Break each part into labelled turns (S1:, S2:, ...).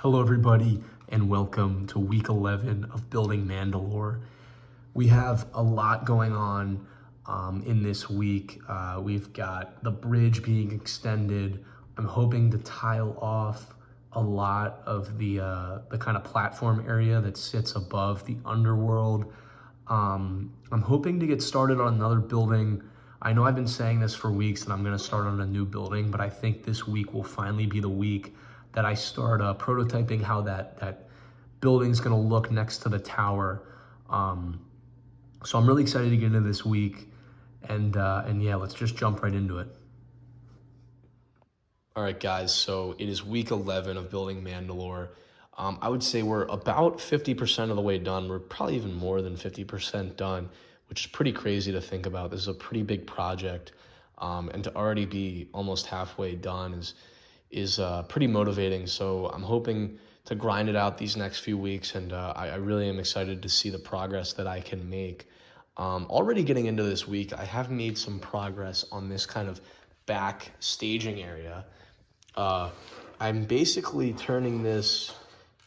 S1: Hello everybody and welcome to week 11 of building Mandalore. We have a lot going on in this week. We've got the bridge being extended. I'm hoping to tile off a lot of the kind of platform area that sits above the underworld. I'm hoping to get started on another building. I know I've been saying this for weeks that I'm going to start on a new building, but I think this week will finally be the week that I start prototyping how that building's going to look next to the tower. So I'm really excited to get into this week, and yeah, let's just jump right into it. All right, guys, so it is week 11 of building Mandalore. I would say we're about 50% of the way done. We're probably even more than 50% done, which is pretty crazy to think about. This is a pretty big project, and to already be almost halfway done is pretty motivating. So I'm hoping to grind it out these next few weeks, and I really am excited to see the progress that I can make. Already getting into this week, I have made some progress on this kind of back staging area. I'm basically turning this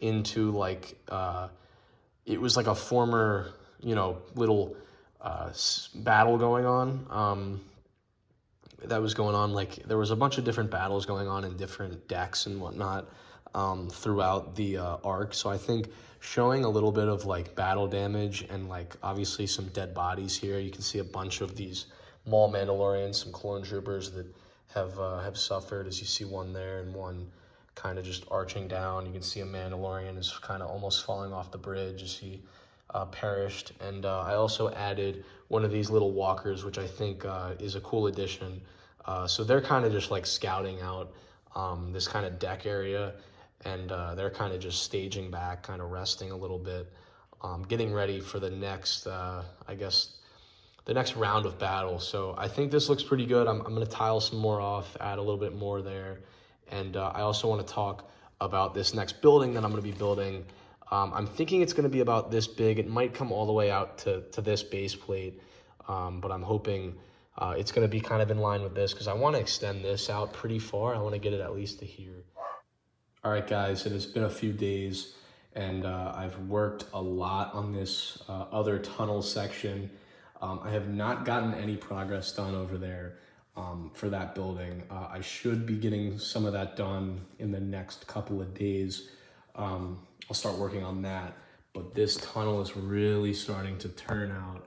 S1: into like, it was like a former, little battle going on. That was going on, like there was a bunch of different battles going on in different decks and whatnot throughout the arc. So I think showing a little bit of like battle damage and like obviously some dead bodies here. You can see a bunch of these Maul Mandalorians, some clone troopers that have suffered, as you see one there and one kind of just arching down. You can see a Mandalorian is kind of almost falling off the bridge as he perished. And I also added one of these little walkers, which I think is a cool addition. So they're kind of just like scouting out this kind of deck area, and they're kind of just staging back, kind of resting a little bit, getting ready for the next, I guess, the next round of battle. So I think this looks pretty good. I'm going to tile some more off, add a little bit more there. And I also want to talk about this next building that I'm going to be building. I'm thinking it's going to be about this big. It might come all the way out to this base plate, but I'm hoping it's going to be kind of in line with this because I want to extend this out pretty far. I want to get it at least to here. All right, guys, it has been a few days, and I've worked a lot on this other tunnel section. I have not gotten any progress done over there for that building. I should be getting some of that done in the next couple of days. I'll start working on that, but this tunnel is really starting to turn out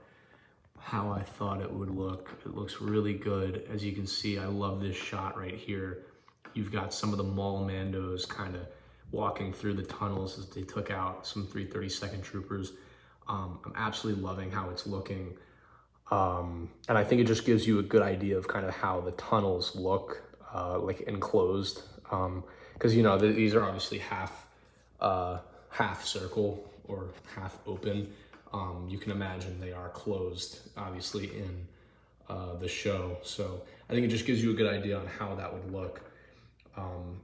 S1: how I thought it would look. It looks really good. As you can see, I love this shot right here. You've got some of the Maul Mandos kind of walking through the tunnels as they took out some 332nd troopers. I'm absolutely loving how it's looking. And I think it just gives you a good idea of kind of how the tunnels look, like enclosed. Because, these are obviously half circle or half open. You can imagine they are closed, obviously, in the show. So I think it just gives you a good idea on how that would look.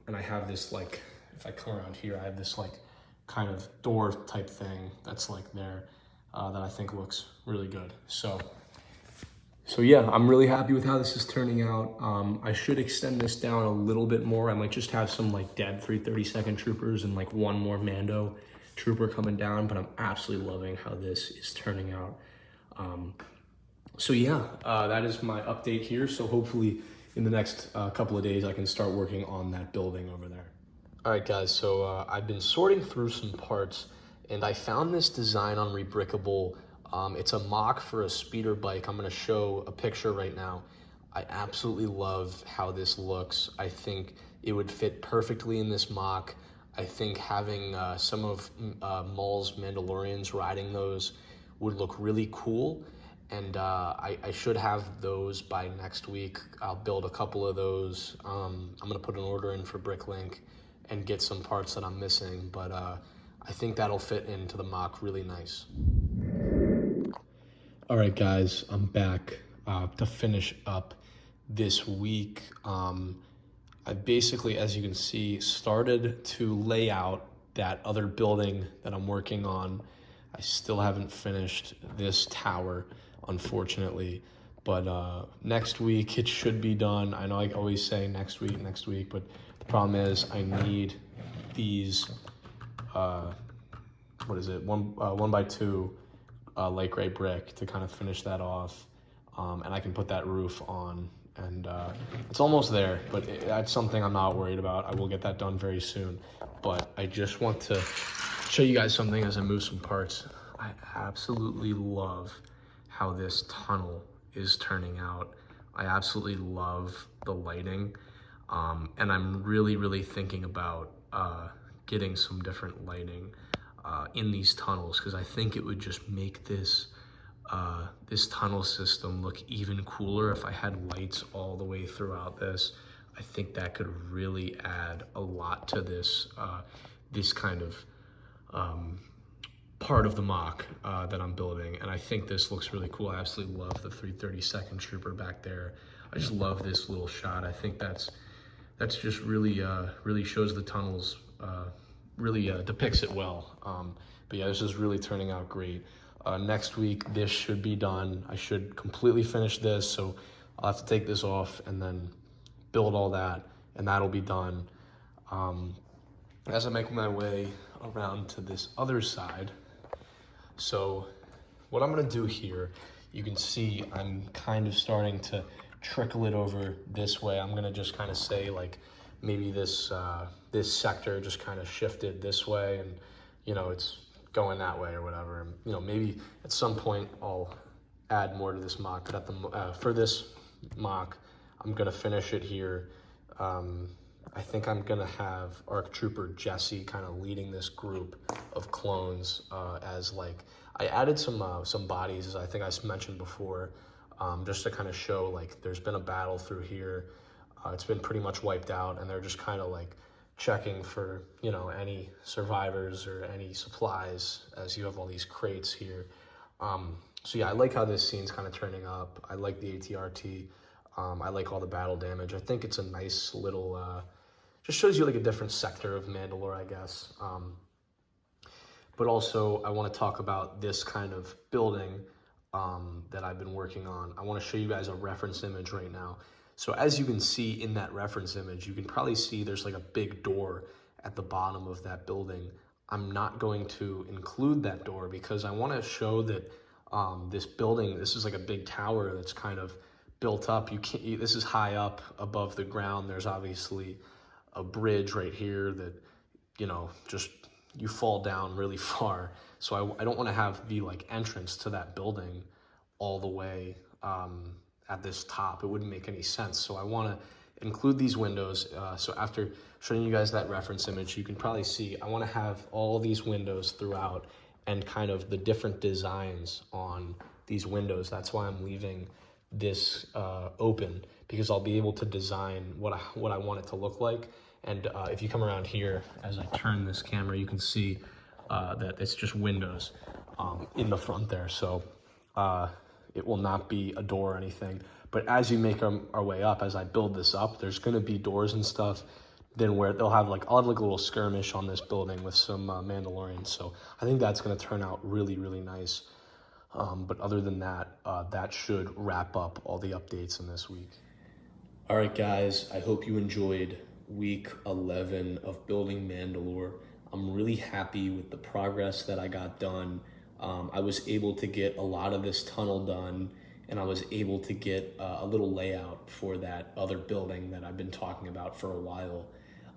S1: And I have this, like, if I come around here, I have this, like, kind of door type thing that's, like, there that I think looks really good. So yeah, I'm really happy with how this is turning out. I should extend this down a little bit more. I might just have some, like, dead 332nd troopers and, like, one more Mando trooper coming down, but I'm absolutely loving how this is turning out. So yeah, that is my update here. So hopefully in the next couple of days, I can start working on that building over there. All right, guys, so I've been sorting through some parts, and I found this design on Rebrickable. It's a mock for a speeder bike. I'm gonna show a picture right now. I absolutely love how this looks. I think it would fit perfectly in this mock. I think having some of Maul's Mandalorians riding those would look really cool. And I should have those by next week. I'll build a couple of those. I'm gonna put an order in for Bricklink and get some parts that I'm missing, but I think that'll fit into the mock really nice. All right, guys, I'm back to finish up this week. I basically, as you can see, started to lay out that other building that I'm working on. I still haven't finished this tower, unfortunately, but next week it should be done. I know I always say next week, but the problem is I need these what is it, 1x2 light gray brick to kind of finish that off. And I can put that roof on, and it's almost there, but that's something I'm not worried about. I will get that done very soon, but I just want to show you guys something as I move some parts. I absolutely love how this tunnel is turning out. I absolutely love the lighting, and I'm really thinking about getting some different lighting in these tunnels, because I think it would just make this this tunnel system look even cooler if I had lights all the way throughout this. I think that could really add a lot to this this kind of part of the mock that I'm building, and I think this looks really cool. I absolutely love the 332nd Trooper back there. I just love this little shot. I think that's just really really shows the tunnels, really depicts it well. But yeah, this is really turning out great. Next week, this should be done. I should completely finish this, so I'll have to take this off and then build all that, and that'll be done. As I make my way around to this other side, so what I'm gonna do here, you can see I'm kind of starting to trickle it over this way. I'm gonna just kind of say, like, maybe this this sector just kind of shifted this way, and you know, it's going that way or whatever. And, you know, maybe at some point I'll add more to this mock, but at the for this mock, I'm gonna finish it here. I think I'm gonna have ARC Trooper Jesse kind of leading this group of clones, as like, I added some bodies, as I think I mentioned before, just to kind of show like there's been a battle through here. It's been pretty much wiped out, and they're just kind of like checking for, you know, any survivors or any supplies, as you have all these crates here. So yeah, I like how this scene's kind of turning up. I like the ATRT. I like all the battle damage. I think it's a nice little, just shows you like a different sector of Mandalore, I guess. But also I want to talk about this kind of building that I've been working on. I want to show you guys a reference image right now. So as you can see in that reference image, you can probably see there's like a big door at the bottom of that building. I'm not going to include that door because I want to show that this building, this is like a big tower that's kind of built up. This is high up above the ground. There's obviously a bridge right here that, you know, just you fall down really far. So I don't want to have the like entrance to that building all the way at this top. It wouldn't make any sense. So I want to include these windows. So after showing you guys that reference image, you can probably see I want to have all these windows throughout and kind of the different designs on these windows. That's why I'm leaving this open, because I'll be able to design what I want it to look like. And if you come around here, as I turn this camera, you can see that it's just windows in the front there. So it will not be a door or anything. But as you make our way up, as I build this up, there's gonna be doors and stuff. Then where they'll have like, I'll have like a little skirmish on this building with some Mandalorians. So I think that's gonna turn out really, really nice. But other than that, that should wrap up all the updates in this week. All right, guys, I hope you enjoyed week 11 of building Mandalore. I'm really happy with the progress that I got done. I was able to get a lot of this tunnel done, and I was able to get a little layout for that other building that I've been talking about for a while.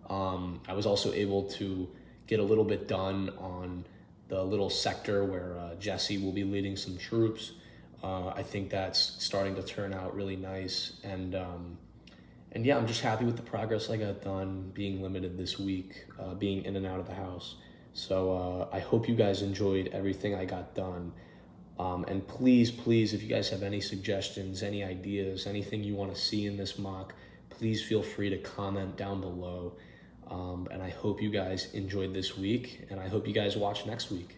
S1: I was also able to get a little bit done on the little sector where Jesse will be leading some troops. I think that's starting to turn out really nice, and yeah, I'm just happy with the progress I got done, being limited this week, being in and out of the house. So I hope you guys enjoyed everything I got done. And please, if you guys have any suggestions, any ideas, anything you want to see in this mock, please feel free to comment down below. And I hope you guys enjoyed this week, and I hope you guys watch next week.